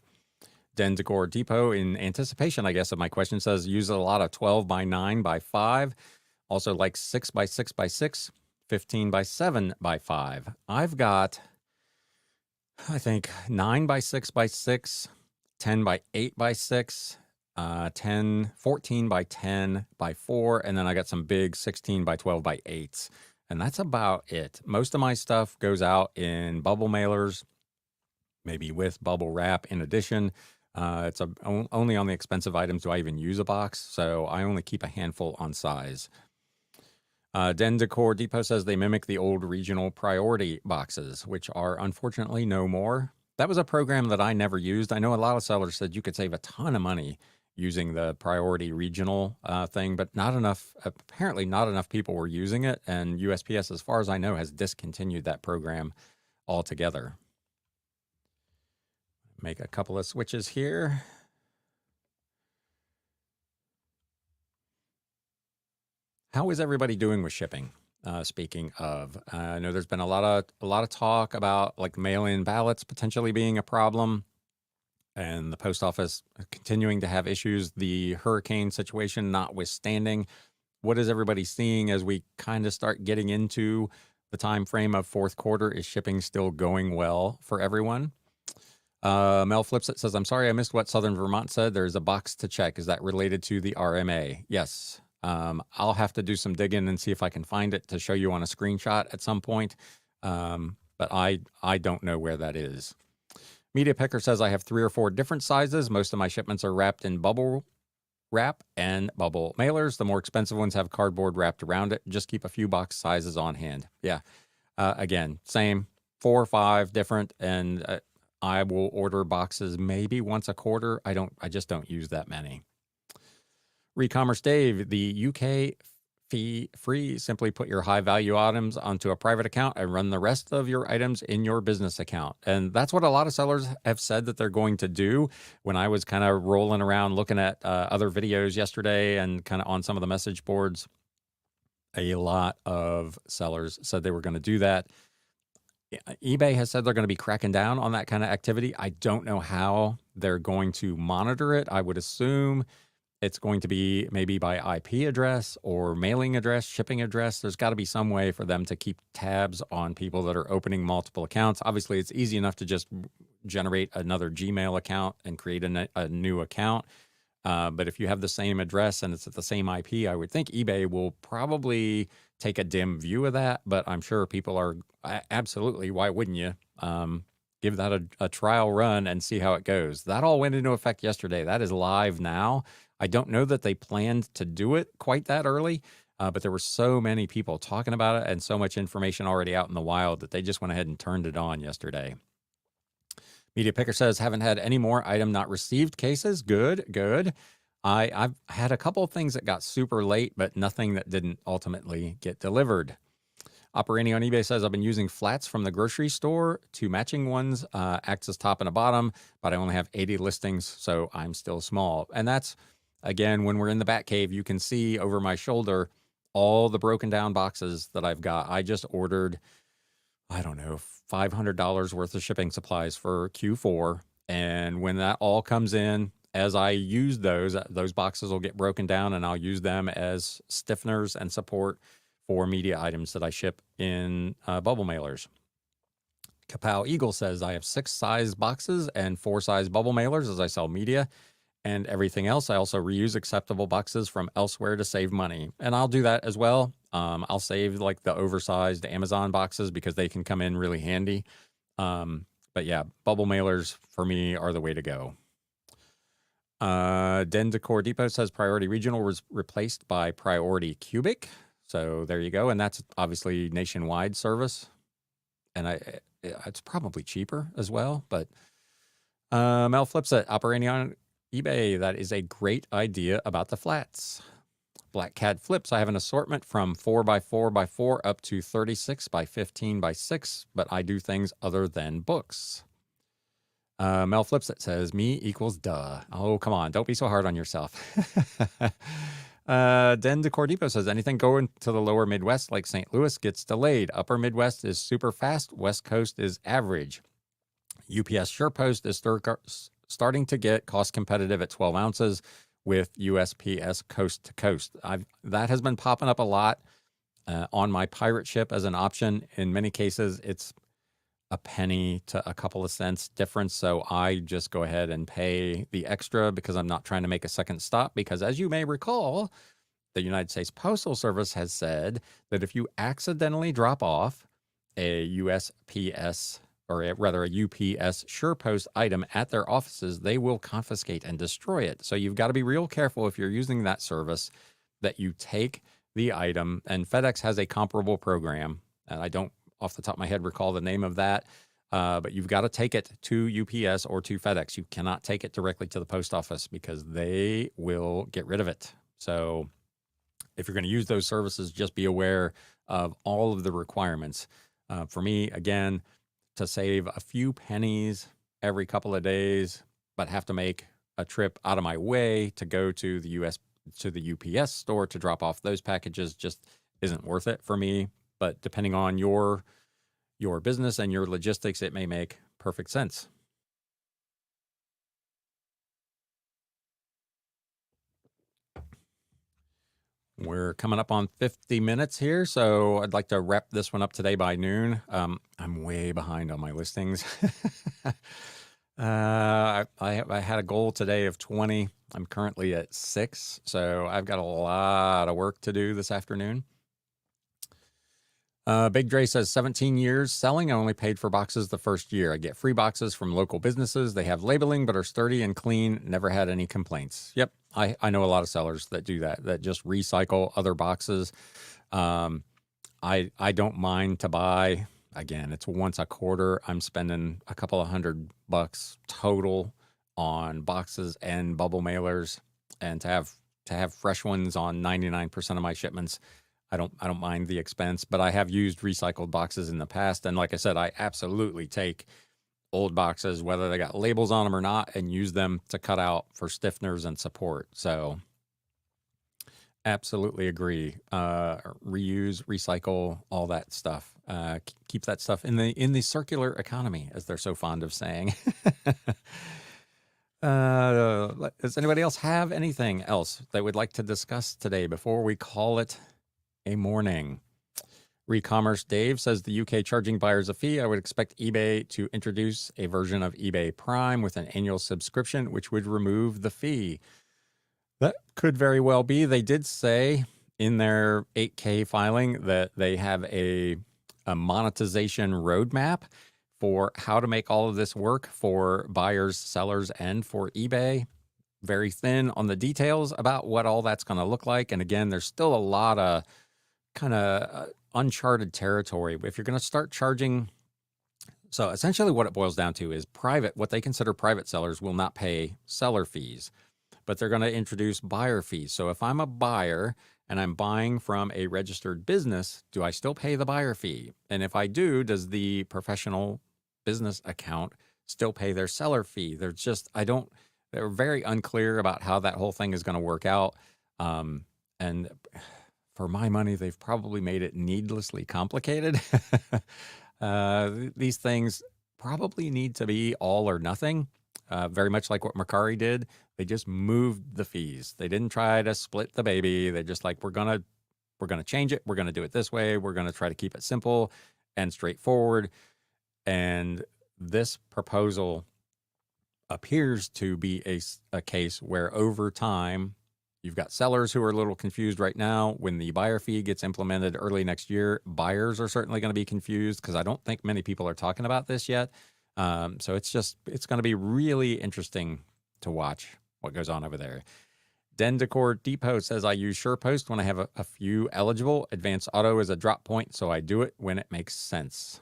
Den Decor Depot, in anticipation, I guess, of my question, says use a lot of 12 by 9 by 5, also like 6 by 6 by 6, 15 by 7 by 5. I've got, I think, 9 by 6 by 6, 10 by 8 by 6, 14 by 10 by 4, and then I got some big 16 by 12 by 8s. And that's about it. Most of my stuff goes out in bubble mailers, maybe with bubble wrap in addition. Only on the expensive items do I even use a box, so I only keep a handful on size. Den Decor Depot says they mimic the old regional priority boxes, which are unfortunately no more. That was a program that I never used. I know a lot of sellers said you could save a ton of money using the priority regional thing, but not enough, apparently not enough people were using it. And USPS, as far as I know, has discontinued that program altogether. Make a couple of switches here. How is everybody doing with shipping? Speaking of, I know there's been a lot of talk about like mail-in ballots potentially being a problem, and the post office continuing to have issues. The hurricane situation notwithstanding, what is everybody seeing as we kind of start getting into the time frame of fourth quarter? Is shipping still going well for everyone? Mel Flips it says, I'm sorry I missed what Southern Vermont said. There's a box to check. Is that related to the RMA? Yes. I'll have to do some digging and see if I can find it to show you on a screenshot at some point. But I don't know where that is. Media Picker says I have 3 or 4 different sizes. Most of my shipments are wrapped in bubble wrap and bubble mailers. The more expensive ones have cardboard wrapped around it. Just keep a few box sizes on hand. Yeah. Again, same 4 or 5 different, and I will order boxes maybe once a quarter. I just don't use that many. Recommerce Dave, the UK fee free. Simply put your high value items onto a private account and run the rest of your items in your business account. And that's what a lot of sellers have said that they're going to do. When I was kind of rolling around looking at other videos yesterday and kind of on some of the message boards, a lot of sellers said they were going to do that. eBay has said they're going to be cracking down on that kind of activity. I don't know how they're going to monitor it. I would assume it's going to be maybe by IP address or mailing address, shipping address. There's got to be some way for them to keep tabs on people that are opening multiple accounts. Obviously, it's easy enough to just generate another Gmail account and create a new account. But if you have the same address and it's at the same IP, I would think eBay will probably take a dim view of that. But I'm sure people are absolutely, why wouldn't you? Give that a trial run and see how it goes. That all went into effect yesterday. That is live now. I don't know that they planned to do it quite that early, but there were so many people talking about it and so much information already out in the wild that they just went ahead and turned it on yesterday. Media Picker says, haven't had any more item not received cases. Good, good. I've had a couple of things that got super late, but nothing that didn't ultimately get delivered. Operating on eBay says, I've been using flats from the grocery store. 2 matching ones, acts as top and a bottom, but I only have 80 listings, so I'm still small. And that's, again, when we're in the Batcave, you can see over my shoulder all the broken down boxes that I've got. I just ordered, I don't know, $500 worth of shipping supplies for Q4. And when that all comes in, as I use those boxes will get broken down and I'll use them as stiffeners and support for media items that I ship in bubble mailers. Kapow Eagle says, I have 6 size boxes and 4 size bubble mailers as I sell media and everything else. I also reuse acceptable boxes from elsewhere to save money. And I'll do that as well. I'll save like the oversized Amazon boxes because they can come in really handy. But yeah, bubble mailers for me are the way to go. Den Decor Depot says Priority Regional was replaced by Priority Cubic. So there you go. And that's obviously nationwide service. And it's probably cheaper as well. But Mel Flips it, operating on eBay. That is a great idea about the flats. Black Cat Flips. I have an assortment from 4x4x4 up to 36x15x6, but I do things other than books. Mel Flips it says, me equals duh. Oh, come on. Don't be so hard on yourself. Den Decor Depot says, anything going to the lower Midwest like St. Louis gets delayed. Upper Midwest is super fast. West Coast is average. UPS SurePost is starting to get cost competitive at 12 ounces with USPS coast to coast. That has been popping up a lot on my pirate ship as an option. In many cases, it's a penny to a couple of cents difference. So I just go ahead and pay the extra because I'm not trying to make a second stop. Because as you may recall, the United States Postal Service has said that if you accidentally drop off a USPS or rather a UPS SurePost item at their offices, they will confiscate and destroy it. So you've got to be real careful if you're using that service that you take the item. And FedEx has a comparable program, and I don't off the top of my head recall the name of that. But you've got to take it to UPS or to FedEx. You cannot take it directly to the post office because they will get rid of it. So if you're going to use those services, just be aware of all of the requirements. For me, again, to save a few pennies every couple of days, but have to make a trip out of my way to go to the UPS store to drop off those packages just isn't worth it for me. But depending on your business and your logistics, it may make perfect sense. We're coming up on 50 minutes here, so I'd like to wrap this one up today by noon. I'm way behind on my listings. I had a goal today of 20. I'm currently at 6, so I've got a lot of work to do this afternoon. Big Dre says 17 years selling. I only paid for boxes the first year. I get free boxes from local businesses. They have labeling but are sturdy and clean. Never had any complaints. Yep. I know a lot of sellers that do that just recycle other boxes. I don't mind to buy. Again, it's once a quarter. I'm spending a couple of $100 total on boxes and bubble mailers, and to have fresh ones on 99% of my shipments. I don't mind the expense, but I have used recycled boxes in the past. And like I said, I absolutely take old boxes, whether they got labels on them or not, and use them to cut out for stiffeners and support. So absolutely agree. Reuse, recycle, all that stuff. Keep that stuff in the circular economy, as they're so fond of saying. Does anybody else have anything else they would like to discuss today before we call it a morning? Recommerce Dave says the UK charging buyers a fee. I would expect eBay to introduce a version of eBay Prime with an annual subscription, which would remove the fee. That could very well be. They did say in their 8K filing that they have a monetization roadmap for how to make all of this work for buyers, sellers, and for eBay. Very thin on the details about what all that's going to look like. And again, there's still a lot of kind of uncharted territory. If you're going to start charging, so essentially what it boils down to is what they consider private sellers will not pay seller fees, but they're going to introduce buyer fees. So if I'm a buyer and I'm buying from a registered business, do I still pay the buyer fee? And if I do, does the professional business account still pay their seller fee? They're very unclear about how that whole thing is going to work out. And for my money, they've probably made it needlessly complicated. These things probably need to be all or nothing, very much like what Mercari did. They just moved the fees. They didn't try to split the baby. They're just like, we're gonna change it. We're gonna do it this way. We're gonna try to keep it simple and straightforward. And this proposal appears to be a case where over time, you've got sellers who are a little confused right now. When the buyer fee gets implemented early next year, buyers are certainly going to be confused because I don't think many people are talking about this yet. So it's going to be really interesting to watch what goes on over there. Den Decor Depot says, I use SurePost when I have a few eligible. Advanced Auto is a drop point, so I do it when it makes sense.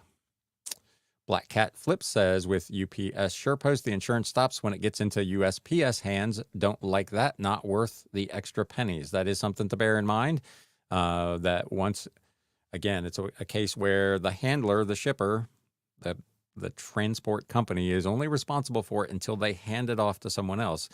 Black Cat Flip says, with UPS SurePost, the insurance stops when it gets into USPS hands. Don't like that. Not worth the extra pennies. That is something to bear in mind. That once, again, it's a case where the handler, the shipper, the transport company is only responsible for it until they hand it off to someone else.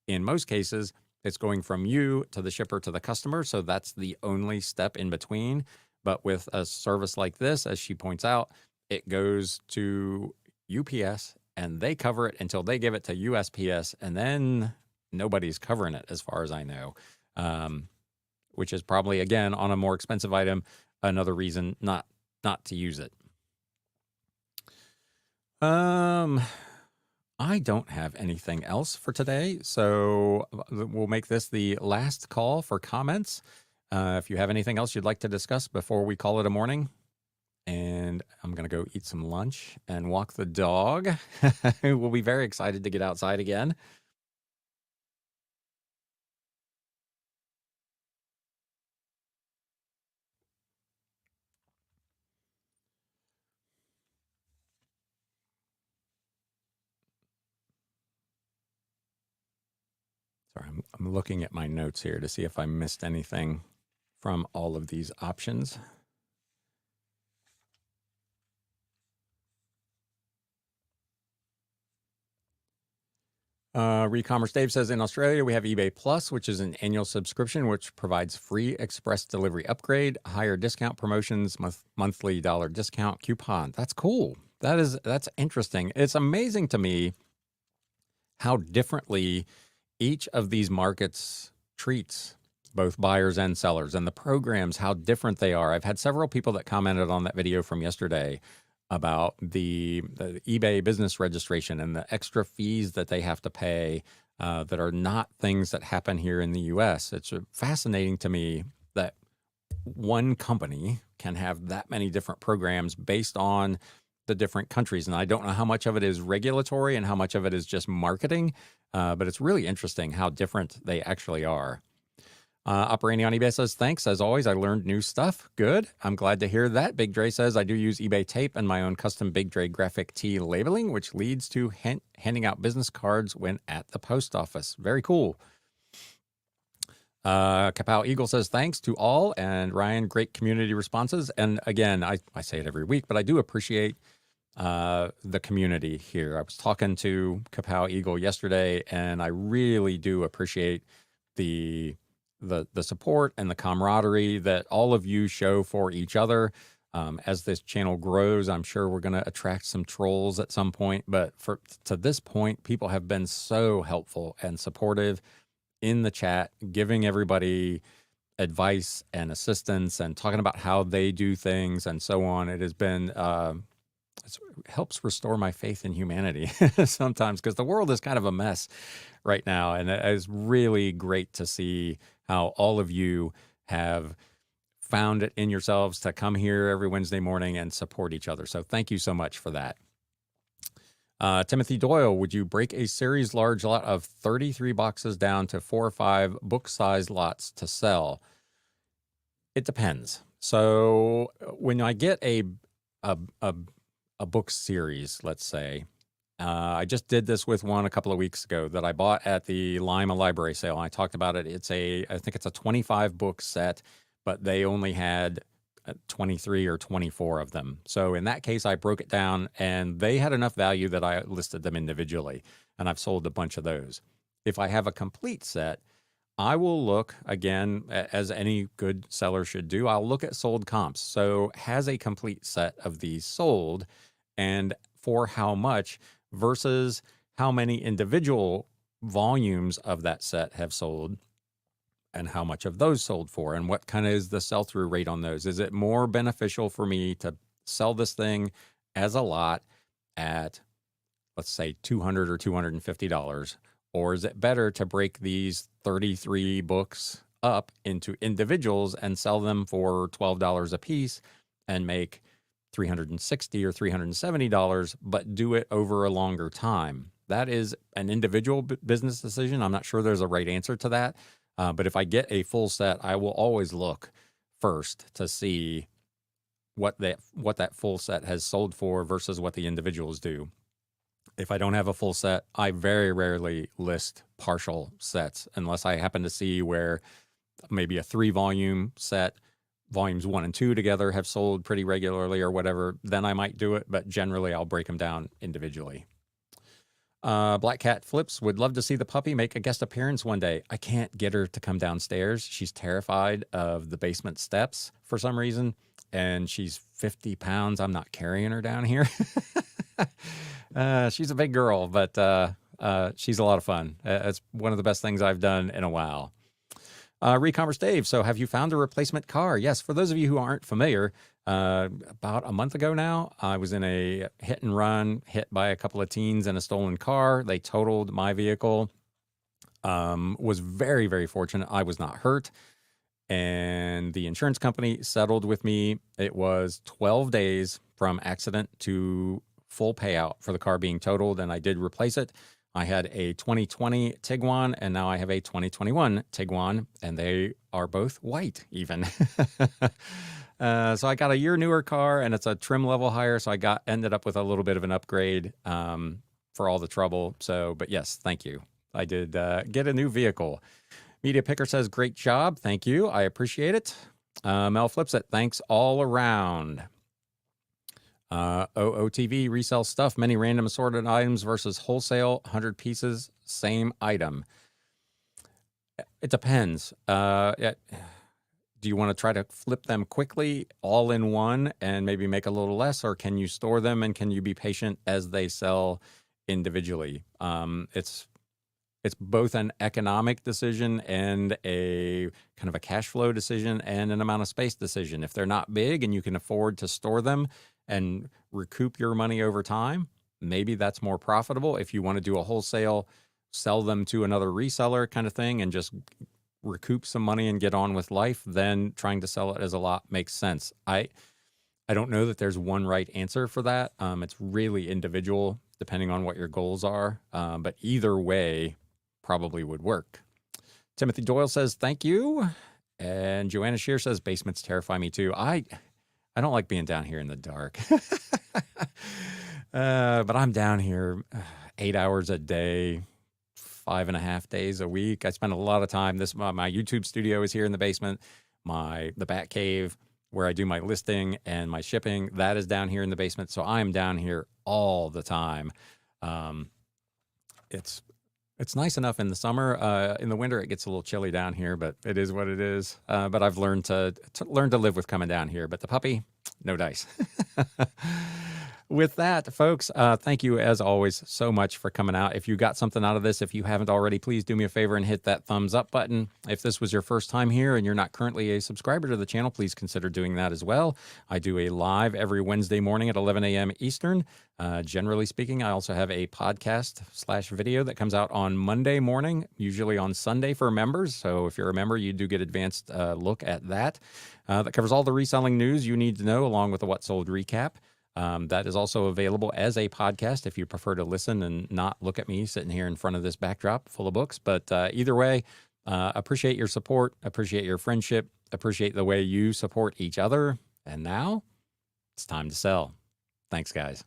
In most cases, it's going from you to the shipper to the customer. So that's the only step in between. But with a service like this, as she points out, it goes to UPS and they cover it until they give it to USPS, and then nobody's covering it as far as I know, which is probably, again, on a more expensive item, another reason not to use it. I don't have anything else for today, so we'll make this the last call for comments. If you have anything else you'd like to discuss before we call it a morning, and I'm going to go eat some lunch and walk the dog. We'll be very excited to get outside again. Sorry, I'm looking at my notes here to see if I missed anything from all of these options. Recommerce Dave says, in Australia, we have eBay Plus, which is an annual subscription, which provides free express delivery upgrade, higher discount promotions, monthly dollar discount coupon. That's cool. That's interesting. It's amazing to me how differently each of these markets treats both buyers and sellers, and the programs, how different they are. I've had several people that commented on that video from yesterday about the eBay business registration and the extra fees that they have to pay that are not things that happen here in the US. It's fascinating to me that one company can have that many different programs based on the different countries. And I don't know how much of it is regulatory and how much of it is just marketing, but it's really interesting how different they actually are. Operating on eBay says, thanks. As always, I learned new stuff. Good. I'm glad to hear that. Big Dre says, I do use eBay tape and my own custom Big Dre graphic tee labeling, which leads to handing out business cards when at the post office. Very cool. Kapow Eagle says, thanks to all. And Ryan, great community responses. And again, I say it every week, but I do appreciate the community here. I was talking to Kapow Eagle yesterday, and I really do appreciate the support and the camaraderie that all of you show for each other. As this channel grows, I'm sure we're going to attract some trolls at some point, but to this point, people have been so helpful and supportive in the chat, giving everybody advice and assistance and talking about how they do things and so on. It has been, it helps restore my faith in humanity sometimes, because the world is kind of a mess right now. And it is really great to see how all of you have found it in yourselves to come here every Wednesday morning and support each other. So thank you so much for that. Timothy Doyle, would you break a series large lot of 33 boxes down to 4 or 5 book-sized lots to sell? It depends. So when I get a book series, let's say, I just did this with one a couple of weeks ago that I bought at the Lima Library sale. I talked about it. I think it's a 25 book set, but they only had 23 or 24 of them. So in that case, I broke it down and they had enough value that I listed them individually, and I've sold a bunch of those. If I have a complete set, I will look, again, as any good seller should do, I'll look at sold comps. So has a complete set of these sold, and for how much versus how many individual volumes of that set have sold, and how much of those sold for, and what kind of is the sell-through rate on those? Is it more beneficial for me to sell this thing as a lot at, let's say, $200 or $250? Or is it better to break these 33 books up into individuals and sell them for $12 a piece and make $360 or $370, but do it over a longer time? That is an individual business decision. I'm not sure there's a right answer to that. But if I get a full set, I will always look first to see what that full set has sold for versus what the individuals do. If I don't have a full set, I very rarely list partial sets unless I happen to see where maybe a 3-volume set, volumes 1 and 2 together, have sold pretty regularly or whatever. Then I might do it, but generally I'll break them down individually. Black Cat Flips would love to see the puppy make a guest appearance one day. I can't get her to come downstairs. She's terrified of the basement steps for some reason, and she's 50 pounds. I'm not carrying her down here. She's a big girl, but she's a lot of fun. It's one of the best things I've done in a while. Recommerce Dave, so have you found a replacement car? Yes, for those of you who aren't familiar, about a month ago now, I was in a hit and run, hit by a couple of teens in a stolen car. They totaled my vehicle. Was very, very fortunate. I was not hurt. And the insurance company settled with me. It was 12 days from accident to full payout for the car being totaled, and I did replace it. I had a 2020 Tiguan, and now I have a 2021 Tiguan, and they are both white even. So I got a year newer car, and it's a trim level higher, so ended up with a little bit of an upgrade for all the trouble. So, but yes, thank you. I did get a new vehicle. Media Picker says, great job. Thank you. I appreciate it. Mel Flips it. Thanks all around. OOTV, resell stuff, many random assorted items versus wholesale, 100 pieces, same item. It depends. Do you want to try to flip them quickly all in one and maybe make a little less, or can you store them and can you be patient as they sell individually? It's both an economic decision and a kind of a cash flow decision and an amount of space decision. If they're not big and you can afford to store them and recoup your money over time, maybe that's more profitable. If you want to do a wholesale, sell them to another reseller kind of thing and just recoup some money and get on with life, then trying to sell it as a lot makes sense. I don't know that there's one right answer for that. It's really individual depending on what your goals are. But either way probably would work. Timothy Doyle says, thank you. And Joanna Shear says, basements terrify me too. I don't like being down here in the dark. But I'm down here 8 hours a day, 5.5 days a week. I spend a lot of time. My YouTube studio is here in the basement. The Batcave, where I do my listing and my shipping, that is down here in the basement. So I'm down here all the time. It's nice enough in the summer. In the winter, it gets a little chilly down here, but it is what it is. But I've learned to live with coming down here. But the puppy, no dice. With that, folks, thank you as always so much for coming out. If you got something out of this, if you haven't already, please do me a favor and hit that thumbs up button. If this was your first time here and you're not currently a subscriber to the channel, please consider doing that as well. I do a live every Wednesday morning at 11 a.m. Eastern. Generally speaking, I also have a podcast/video that comes out on Monday morning, usually on Sunday for members. So if you're a member, you do get advanced look at that. That covers all the reselling news you need to know, along with a What Sold recap. That is also available as a podcast if you prefer to listen and not look at me sitting here in front of this backdrop full of books. But either way, appreciate your support, appreciate your friendship, appreciate the way you support each other. And now it's time to sell. Thanks, guys.